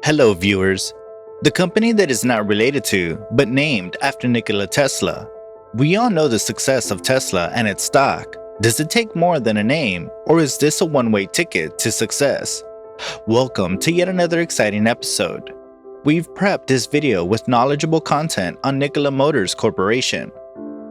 Hello, viewers. The company that is not related to, but named after Nikola Tesla. We all know the success of Tesla and its stock. Does it take more than a name, or is this a one-way ticket to success? Welcome to yet another exciting episode. We've prepped this video with knowledgeable content on Nikola Motors Corporation.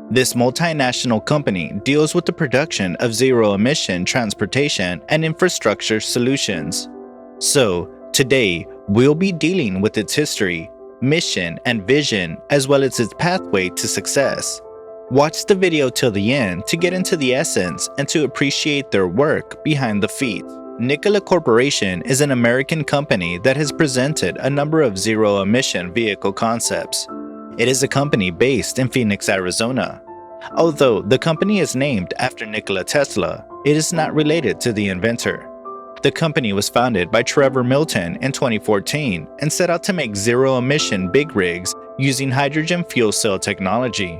This multinational company deals with the production of zero-emission transportation and infrastructure solutions. So, today, we'll be dealing with its history, mission, and vision, as well as its pathway to success. Watch the video till the end to get into the essence and to appreciate their work behind the feat. Nikola Corporation is an American company that has presented a number of zero-emission vehicle concepts. It is a company based in Phoenix, Arizona. Although the company is named after Nikola Tesla, it is not related to the inventor. The company was founded by Trevor Milton in 2014 and set out to make zero-emission big rigs using hydrogen fuel cell technology.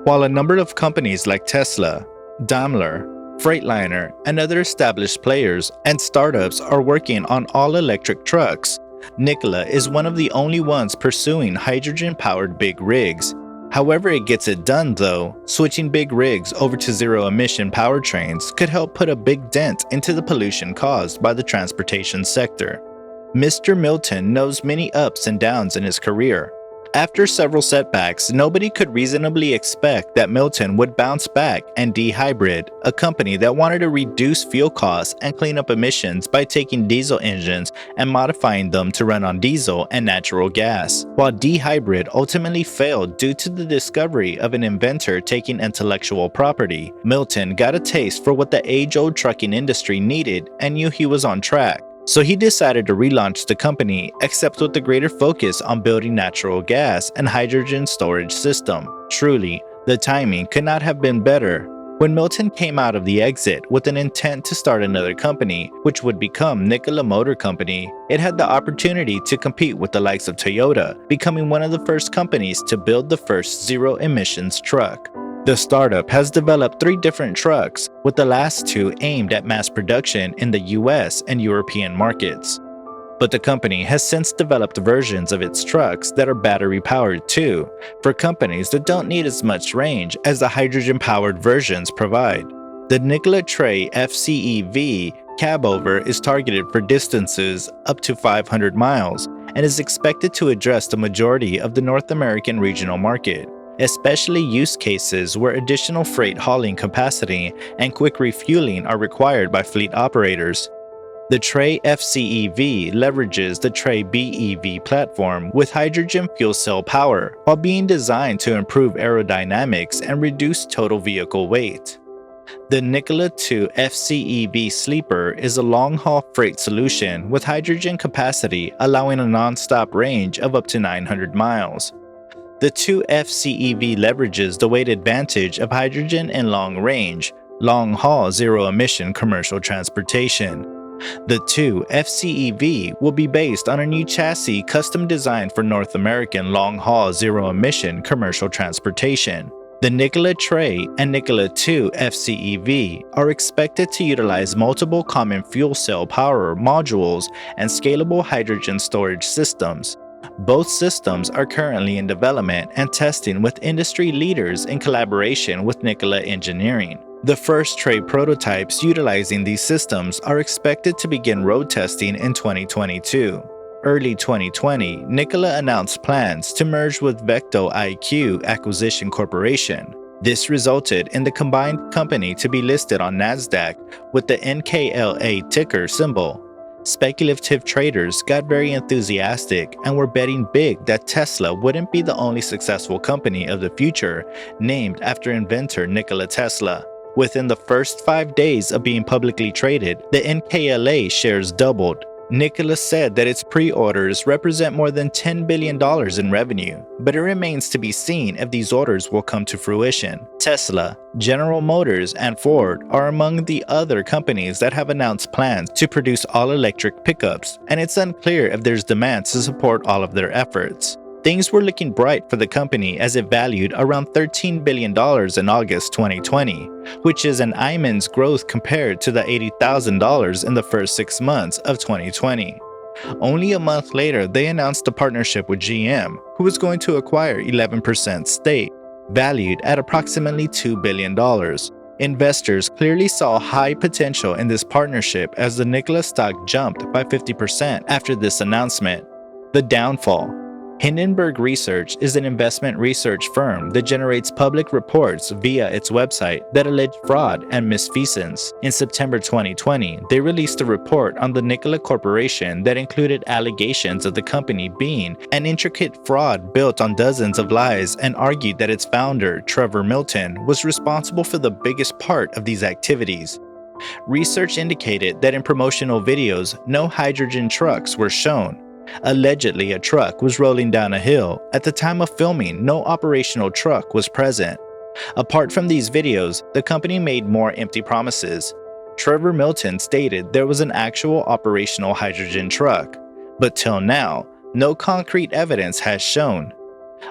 While a number of companies like Tesla, Daimler, Freightliner, and other established players and startups are working on all-electric trucks, Nikola is one of the only ones pursuing hydrogen-powered big rigs. However it gets it done though, switching big rigs over to zero-emission powertrains could help put a big dent into the pollution caused by the transportation sector. Mr. Milton knows many ups and downs in his career. After several setbacks, nobody could reasonably expect that Milton would bounce back and D-Hybrid, a company that wanted to reduce fuel costs and clean up emissions by taking diesel engines and modifying them to run on diesel and natural gas. While D-Hybrid ultimately failed due to the discovery of an inventor taking intellectual property, Milton got a taste for what the age-old trucking industry needed and knew he was on track. So he decided to relaunch the company, except with a greater focus on building natural gas and hydrogen storage system. Truly, the timing could not have been better. When Milton came out of the exit with an intent to start another company, which would become Nikola Motor Company, it had the opportunity to compete with the likes of Toyota, becoming one of the first companies to build the first zero-emissions truck. The startup has developed 3 different trucks, with the last 2 aimed at mass production in the US and European markets. But the company has since developed versions of its trucks that are battery-powered too, for companies that don't need as much range as the hydrogen-powered versions provide. The Nikola Tre FCEV cabover is targeted for distances up to 500 miles and is expected to address the majority of the North American regional market, especially use cases where additional freight hauling capacity and quick refueling are required by fleet operators. The Tre FCEV leverages the Tre BEV platform with hydrogen fuel cell power, while being designed to improve aerodynamics and reduce total vehicle weight. The Nikola II FCEV Sleeper is a long-haul freight solution with hydrogen capacity allowing a non-stop range of up to 900 miles. The 2 FCEV leverages the weight advantage of hydrogen in long-range, long-haul zero-emission commercial transportation. The 2 FCEV will be based on a new chassis custom designed for North American long-haul zero-emission commercial transportation. The Nikola Tre and Nikola II FCEV are expected to utilize multiple common fuel cell power modules and scalable hydrogen storage systems. Both systems are currently in development and testing with industry leaders in collaboration with Nikola Engineering. The first Tre prototypes utilizing these systems are expected to begin road testing in 2022. Early 2020, Nikola announced plans to merge with Vecto IQ Acquisition Corporation. This resulted in the combined company to be listed on NASDAQ with the NKLA ticker symbol. Speculative traders got very enthusiastic and were betting big that Tesla wouldn't be the only successful company of the future named after inventor Nikola Tesla. Within the first 5 days of being publicly traded, the NKLA shares doubled. Nikola said that its pre-orders represent more than $10 billion in revenue, but it remains to be seen if these orders will come to fruition. Tesla, General Motors, and Ford are among the other companies that have announced plans to produce all-electric pickups, and it's unclear if there's demand to support all of their efforts. Things were looking bright for the company as it valued around $13 billion in August 2020, which is an immense growth compared to the $80,000 in the first 6 months of 2020. Only a month later, they announced a partnership with GM, who was going to acquire 11% stake, valued at approximately $2 billion. Investors clearly saw high potential in this partnership as the Nikola stock jumped by 50% after this announcement. The downfall. Hindenburg Research is an investment research firm that generates public reports via its website that allege fraud and misfeasance. In September 2020, they released a report on the Nikola Corporation that included allegations of the company being an intricate fraud built on dozens of lies and argued that its founder, Trevor Milton, was responsible for the biggest part of these activities. Research indicated that in promotional videos, no hydrogen trucks were shown. Allegedly, a truck was rolling down a hill. At the time of filming, no operational truck was present. Apart from these videos, the company made more empty promises. Trevor Milton stated there was an actual operational hydrogen truck, but till now, no concrete evidence has shown.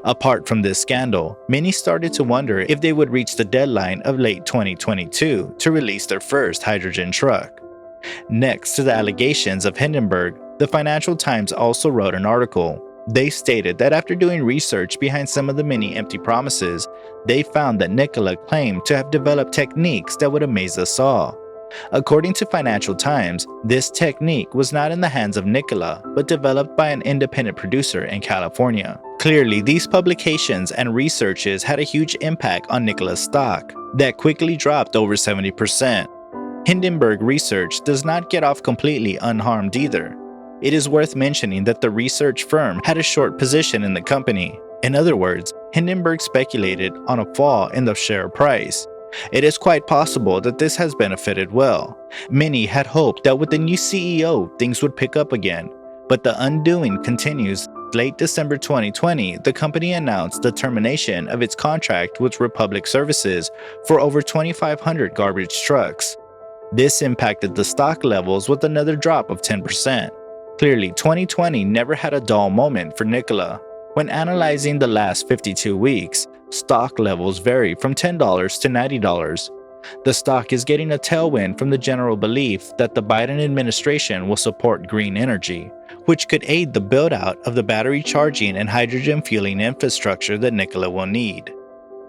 Apart from this scandal, many started to wonder if they would reach the deadline of late 2022 to release their first hydrogen truck. Next to the allegations of Hindenburg, the Financial Times also wrote an article. They stated that after doing research behind some of the many empty promises, they found that Nikola claimed to have developed techniques that would amaze us all. According to Financial Times, this technique was not in the hands of Nikola, but developed by an independent producer in California. Clearly, these publications and researches had a huge impact on Nikola's stock, that quickly dropped over 70%. Hindenburg Research does not get off completely unharmed either. It is worth mentioning that the research firm had a short position in the company. In other words, Hindenburg speculated on a fall in the share price. It is quite possible that this has benefited well. Many had hoped that with the new CEO, things would pick up again, but the undoing continues. Late December 2020, the company announced the termination of its contract with Republic Services for over 2,500 garbage trucks. This impacted the stock levels with another drop of 10%. Clearly, 2020 never had a dull moment for Nikola. When analyzing the last 52 weeks, stock levels vary from $10 to $90. The stock is getting a tailwind from the general belief that the Biden administration will support green energy, which could aid the build-out of the battery charging and hydrogen fueling infrastructure that Nikola will need.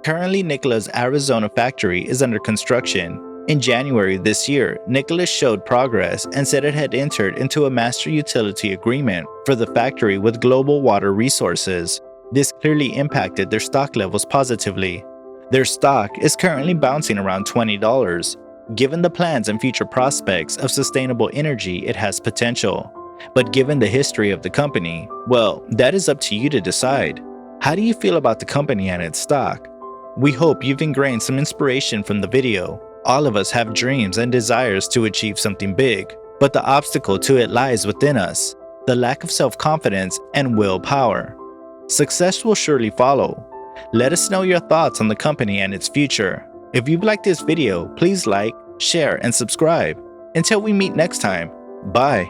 Currently, Nikola's Arizona factory is under construction. In January this year, Nikola showed progress and said it had entered into a master utility agreement for the factory with Global Water Resources. This clearly impacted their stock levels positively. Their stock is currently bouncing around $20. Given the plans and future prospects of sustainable energy, it has potential. But given the history of the company, well, that is up to you to decide. How do you feel about the company and its stock? We hope you've ingrained some inspiration from the video. All of us have dreams and desires to achieve something big, but the obstacle to it lies within us, the lack of self-confidence and willpower. Success will surely follow. Let us know your thoughts on the company and its future. If you've liked this video, please like, share, and subscribe. Until we meet next time, bye.